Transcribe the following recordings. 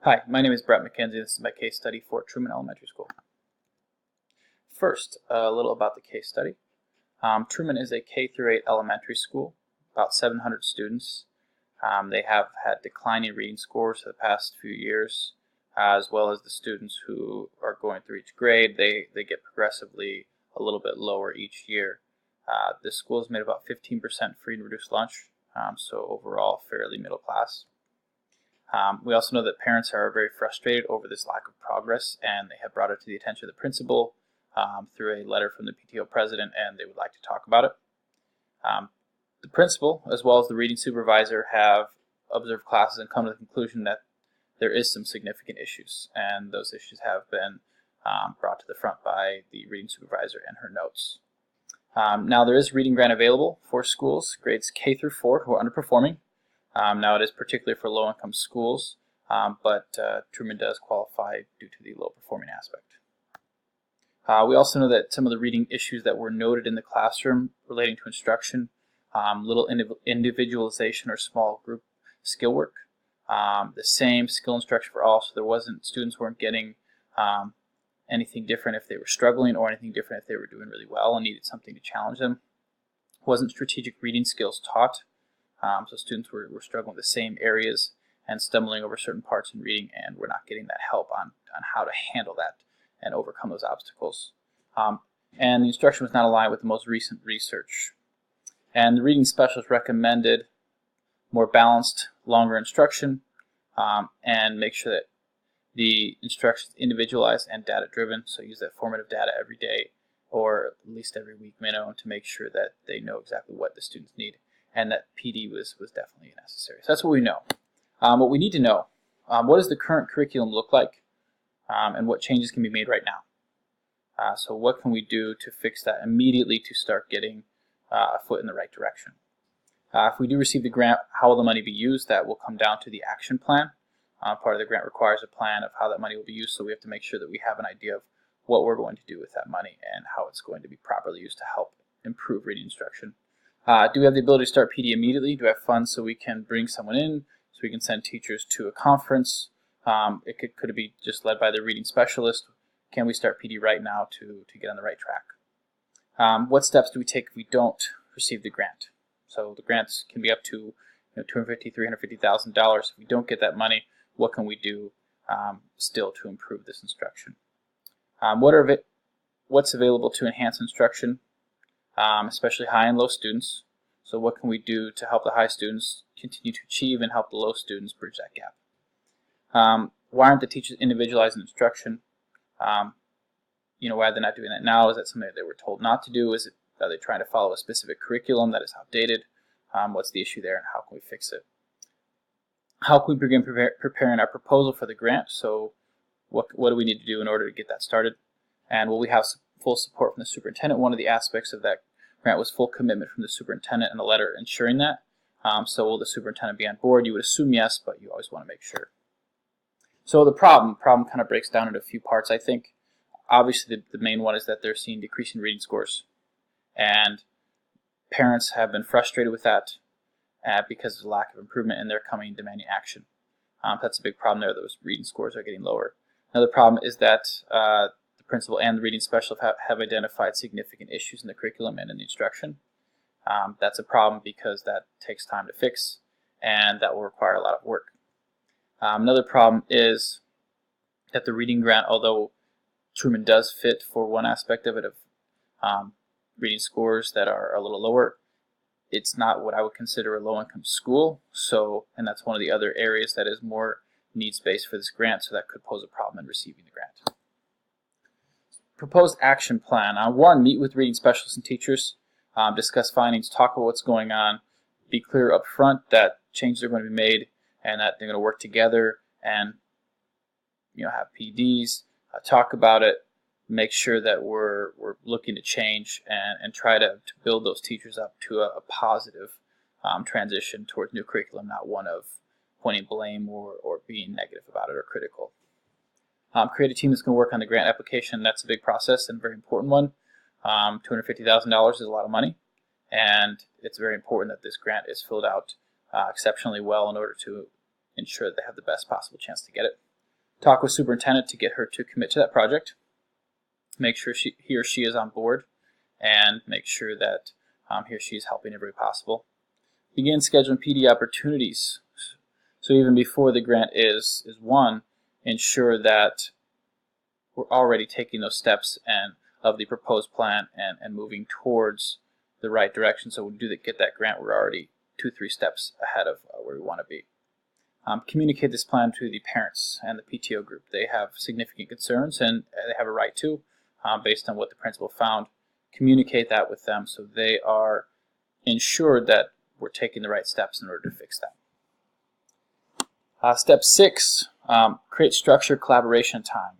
Hi, my name is Brett McKenzie. This is my case study for Truman Elementary School. First, a little about the case study. Truman is a K-8 elementary school, about 700 students. They have had declining reading scores for the past few years, as well as the students who are going through each grade. They get progressively a little bit lower each year. The school has made about 15% free and reduced lunch, so overall fairly middle class. We also know that parents are very frustrated over this lack of progress, and they have brought it to the attention of the principal through a letter from the PTO president, and they would like to talk about it. The principal, as well as the reading supervisor, have observed classes and come to the conclusion that there is some significant issues, and those issues have been brought to the front by the reading supervisor in her notes. Now there is a reading grant available for schools, grades K through 4, who are underperforming. Now it is particularly for low-income schools, but Truman does qualify due to the low-performing aspect. We also know that some of the reading issues that were noted in the classroom relating to instruction, little individualization or small group skill work, the same skill instruction for all, so students weren't getting anything different if they were struggling or anything different if they were doing really well and needed something to challenge them. Wasn't strategic reading skills taught. So students were struggling with the same areas and stumbling over certain parts in reading, and we're not getting that help on how to handle that and overcome those obstacles. And the instruction was not aligned with the most recent research. And the reading specialist recommended more balanced, longer instruction, and make sure that the instruction is individualized and data-driven, so use that formative data every day or at least every week minimum to make sure that they know exactly what the students need. And that PD was definitely necessary. So that's what we know. What we need to know, what does the current curriculum look like, and what changes can be made right now? So what can we do to fix that immediately to start getting a foot in the right direction? If we do receive the grant, how will the money be used? That will come down to the action plan. Part of the grant requires a plan of how that money will be used, so we have to make sure that we have an idea of what we're going to do with that money and how it's going to be properly used to help improve reading instruction. Do we have the ability to start PD immediately? Do we have funds so we can bring someone in, so we can send teachers to a conference? Could it be just led by the reading specialist? Can we start PD right now to get on the right track? What steps do we take if we don't receive the grant? So the grants can be up to $250,000, $350,000. If we don't get that money, what can we do still to improve this instruction? What's available to enhance instruction? Especially high and low students. So what can we do to help the high students continue to achieve and help the low students bridge that gap? Why aren't the teachers individualizing instruction? Why are they not doing that now? Is that something that they were told not to do? Are they trying to follow a specific curriculum that is outdated? What's the issue there and how can we fix it? How can we begin preparing our proposal for the grant? So what do we need to do in order to get that started? And will we have full support from the superintendent? One of the aspects of that grant was full commitment from the superintendent and a letter ensuring that. So will the superintendent be on board? You would assume yes, but you always want to make sure. So the problem kind of breaks down into a few parts, I think. Obviously, the main one is that they're seeing decreasing reading scores. And parents have been frustrated with that because of the lack of improvement, and they're coming and demanding action. That's a big problem there. Those reading scores are getting lower. Another problem is that the principal and the reading specialist have identified significant issues in the curriculum and in the instruction. That's a problem because that takes time to fix, and that will require a lot of work. Another problem is that the reading grant, although Truman does fit for one aspect of it, of reading scores that are a little lower, it's not what I would consider a low-income school. And that's one of the other areas that is more needs-based for this grant, so that could pose a problem in receiving the grant. Proposed action plan. 1, meet with reading specialists and teachers, discuss findings, talk about what's going on, be clear up front that changes are going to be made and that they're going to work together and have PDs, talk about it, make sure that we're looking to change and try to build those teachers up to a positive transition towards new curriculum, not one of pointing blame or being negative about it or critical. Create a team that's going to work on the grant application. That's a big process and a very important one. $250,000 is a lot of money, and it's very important that this grant is filled out exceptionally well in order to ensure that they have the best possible chance to get it. Talk with superintendent to get her to commit to that project. Make sure he or she is on board, and make sure that he or she is helping every possible. Begin scheduling PD opportunities. So even before the grant is won, ensure that we're already taking those steps and of the proposed plan and moving towards the right direction. So when we do get that grant, we're already 2-3 steps ahead of where we want to be. Communicate this plan to the parents and the PTO group. They have significant concerns, and they have a right to, based on what the principal found. Communicate that with them so they are ensured that we're taking the right steps in order to fix that. Step 6, create structured collaboration time.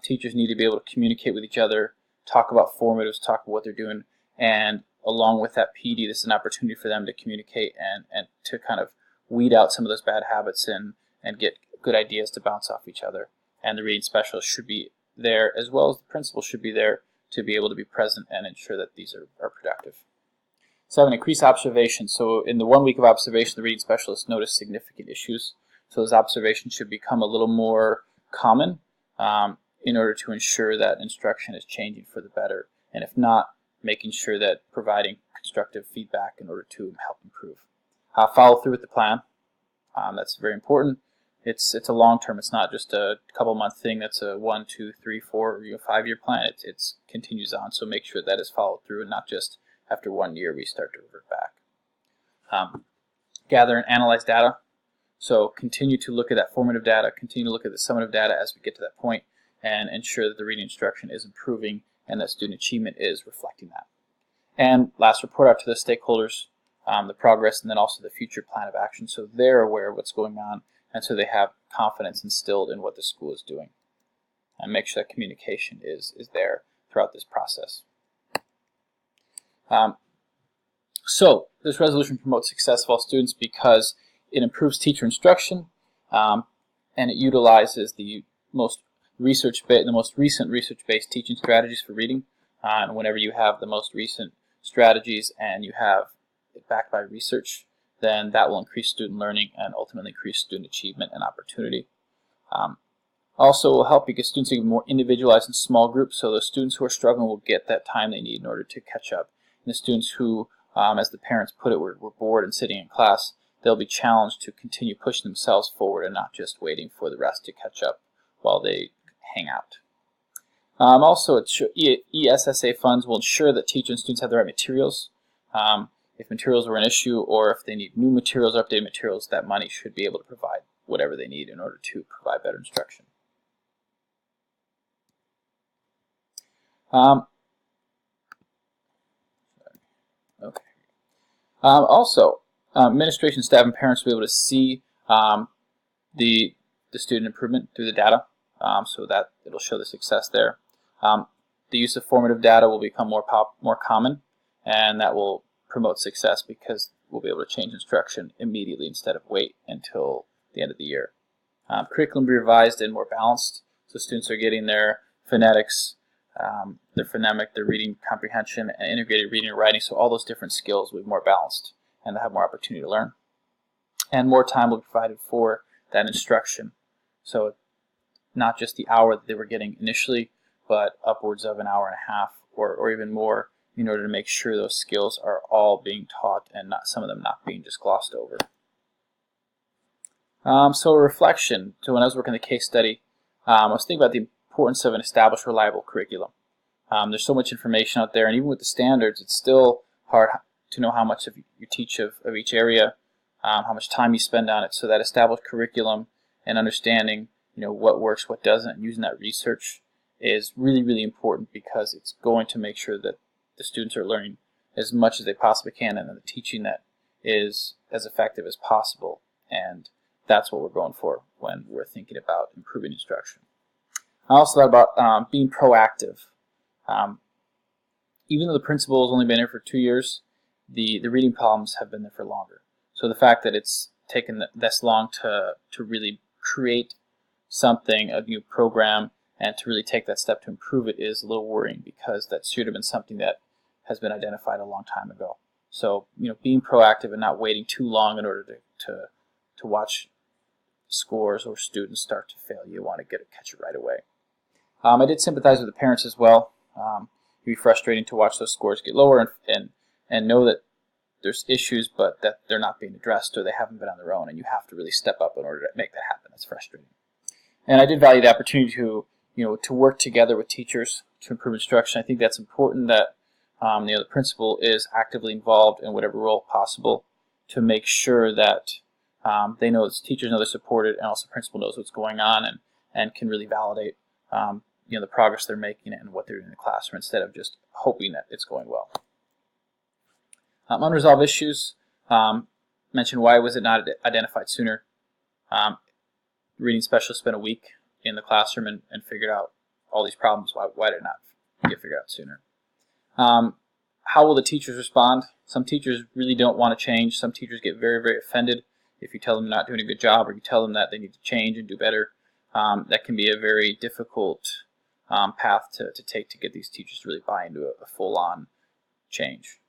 Teachers need to be able to communicate with each other, talk about formatives, talk about what they're doing, and along with that PD, this is an opportunity for them to communicate and to kind of weed out some of those bad habits and get good ideas to bounce off each other. And the reading specialist should be there, as well as the principal should be there to be able to be present and ensure that these are productive. 7, increase observation. So in the 1 week of observation, the reading specialist noticed significant issues. So those observations should become a little more common in order to ensure that instruction is changing for the better. And if not, making sure that providing constructive feedback in order to help improve. Follow through with the plan. That's very important. It's a long term. It's not just a couple month thing. That's a 1, 2, 3, 4, 5-year plan. It continues on. So make sure that is followed through, and not just after 1 year we start to revert back. Gather and analyze data. So continue to look at that formative data. Continue to look at the summative data as we get to that point, and ensure that the reading instruction is improving and that student achievement is reflecting that. And last, report out to the stakeholders the progress and then also the future plan of action, so they're aware of what's going on and so they have confidence instilled in what the school is doing. And make sure that communication is there throughout this process. So this resolution promotes success of all students because it improves teacher instruction and it utilizes the most recent research-based teaching strategies for reading. And whenever you have the most recent strategies and you have it backed by research, then that will increase student learning and ultimately increase student achievement and opportunity. Also will help because students are more individualized in small groups, so the students who are struggling will get that time they need in order to catch up. And the students who, as the parents put it, were bored and sitting in class, they'll be challenged to continue pushing themselves forward and not just waiting for the rest to catch up while they hang out. Also, ESSA funds will ensure that teachers and students have the right materials. If materials were an issue or if they need new materials or updated materials, that money should be able to provide whatever they need in order to provide better instruction. Also, administration staff and parents will be able to see the student improvement through the data, so that it'll show the success there. The use of formative data will become more common, and that will promote success because we'll be able to change instruction immediately instead of wait until the end of the year. Curriculum will be revised and more balanced, so students are getting their phonetics, their phonemic, their reading comprehension, and integrated reading and writing, so all those different skills will be more balanced and they'll have more opportunity to learn. And more time will be provided for that instruction, so not just the hour that they were getting initially, but upwards of an hour and a half or even more, in order to make sure those skills are all being taught and not some of them not being just glossed over. So reflection. So when I was working the case study, I was thinking about the importance of an established, reliable curriculum. There's so much information out there, and even with the standards, it's still hard to know how much you teach of each area, how much time you spend on it. So that established curriculum and understanding, what works, what doesn't, and using that research is really, really important because it's going to make sure that the students are learning as much as they possibly can and the teaching that is as effective as possible. And that's what we're going for when we're thinking about improving instruction. I also thought about being proactive. Even though the principal has only been here for 2 years, the reading problems have been there for longer. So the fact that it's taken this long to really create something, a new program, and to really take that step to improve it is a little worrying because that should have been something that has been identified a long time ago. So, being proactive and not waiting too long in order to watch scores or students start to fail, you want to catch it right away. I did sympathize with the parents as well. It'd be frustrating to watch those scores get lower and know that there's issues, but that they're not being addressed or they haven't been on their own, and you have to really step up in order to make that happen. That's frustrating. And I did value the opportunity to work together with teachers to improve instruction. I think that's important that the principal is actively involved in whatever role possible to make sure that they know, teachers know they're supported, and also the principal knows what's going on and can really validate the progress they're making and what they're doing in the classroom instead of just hoping that it's going well. Unresolved issues. Mentioned why was it not identified sooner. Reading specialists spent a week in the classroom and figured out all these problems. Why did it not get figured out sooner? How will the teachers respond? Some teachers really don't want to change. Some teachers get very, very offended if you tell them they're not doing a good job, or you tell them that they need to change and do better. That can be a very difficult path to take to get these teachers to really buy into a full-on change.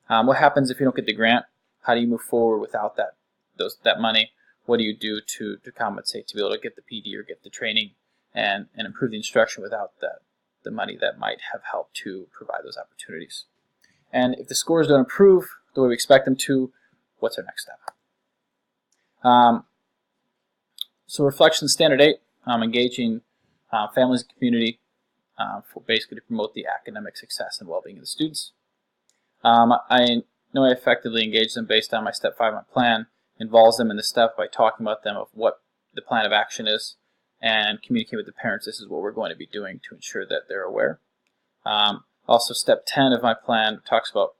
What happens if you don't get the grant? How do you move forward without that money? What do you do to compensate to be able to get the PD or get the training and improve the instruction without the money that might have helped to provide those opportunities? And if the scores don't improve the way we expect them to, what's our next step? So reflection standard 8, engaging families and community for basically to promote the academic success and well-being of the students. I know I effectively engage them based on my step 5 of my plan, involves them in the step by talking about them of what the plan of action is and communicate with the parents this is what we're going to be doing to ensure that they're aware. Also, step 10 of my plan talks about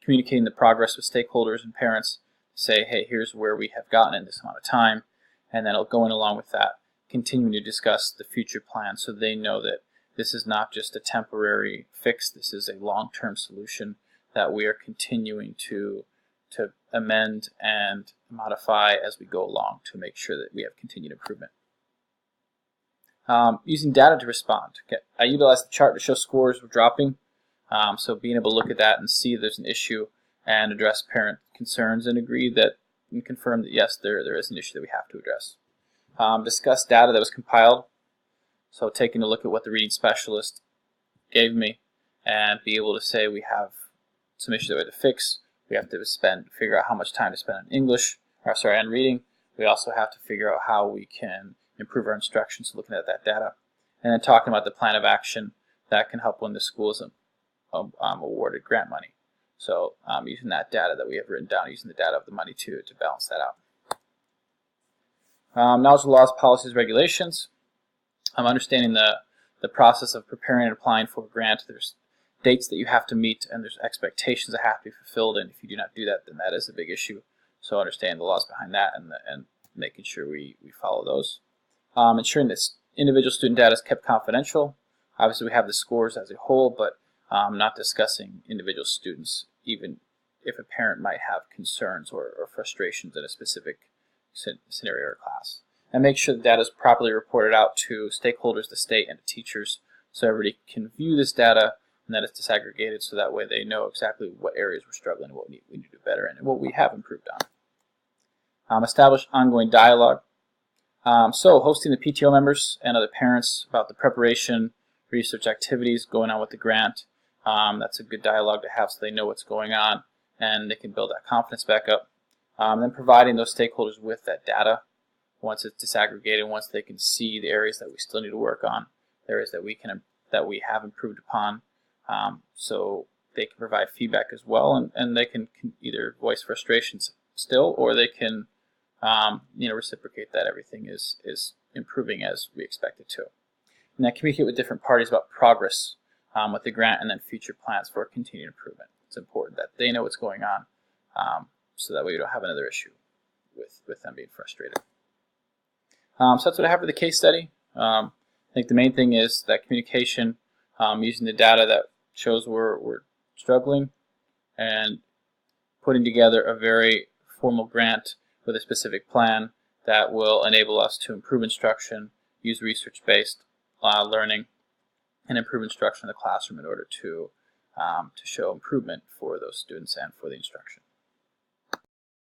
communicating the progress with stakeholders and parents, say, hey, here's where we have gotten in this amount of time, and then going along with that, continuing to discuss the future plan so they know that this is not just a temporary fix, this is a long-term solution that we are continuing to amend and modify as we go along to make sure that we have continued improvement. Using data to respond. Okay. I utilize the chart to show scores were dropping, so being able to look at that and see there's an issue and address parent concerns and agree that and confirm that yes, there is an issue that we have to address. Discuss data that was compiled, so taking a look at what the reading specialist gave me and be able to say we have some issues that we have to fix. We have to figure out how much time to spend on on reading. We also have to figure out how we can improve our instruction, so looking at that data. And then talking about the plan of action that can help when the school is awarded grant money. So using that data that we have written down, using the data of the money to balance that out. Knowledge of laws, policies, regulations. Understanding the process of preparing and applying for a grant. There's dates that you have to meet and there's expectations that have to be fulfilled, and if you do not do that, then that is a big issue. So understanding the laws behind that and making sure we follow those. Ensuring that individual student data is kept confidential. Obviously we have the scores as a whole, but not discussing individual students, even if a parent might have concerns or frustrations in a specific scenario or class. And make sure the data is properly reported out to stakeholders, the state, and to teachers so everybody can view this data and that it's disaggregated so that way they know exactly what areas we're struggling and what we need to do better and what we have improved on. Establish ongoing dialogue. So hosting the PTO members and other parents about the preparation, research activities going on with the grant. That's a good dialogue to have so they know what's going on and they can build that confidence back up. Then providing those stakeholders with that data once it's disaggregated, once they can see the areas that we still need to work on, the areas that we have improved upon, so they can provide feedback as well, and they can either voice frustrations still, or they can reciprocate that everything is improving as we expect it to. And then communicate with different parties about progress with the grant and then future plans for continued improvement. It's important that they know what's going on so that way we don't have another issue with them being frustrated. So that's what I have for the case study. I think the main thing is that communication, using the data that shows we're struggling, and putting together a very formal grant with a specific plan that will enable us to improve instruction, use research-based learning, and improve instruction in the classroom in order to show improvement for those students and for the instruction.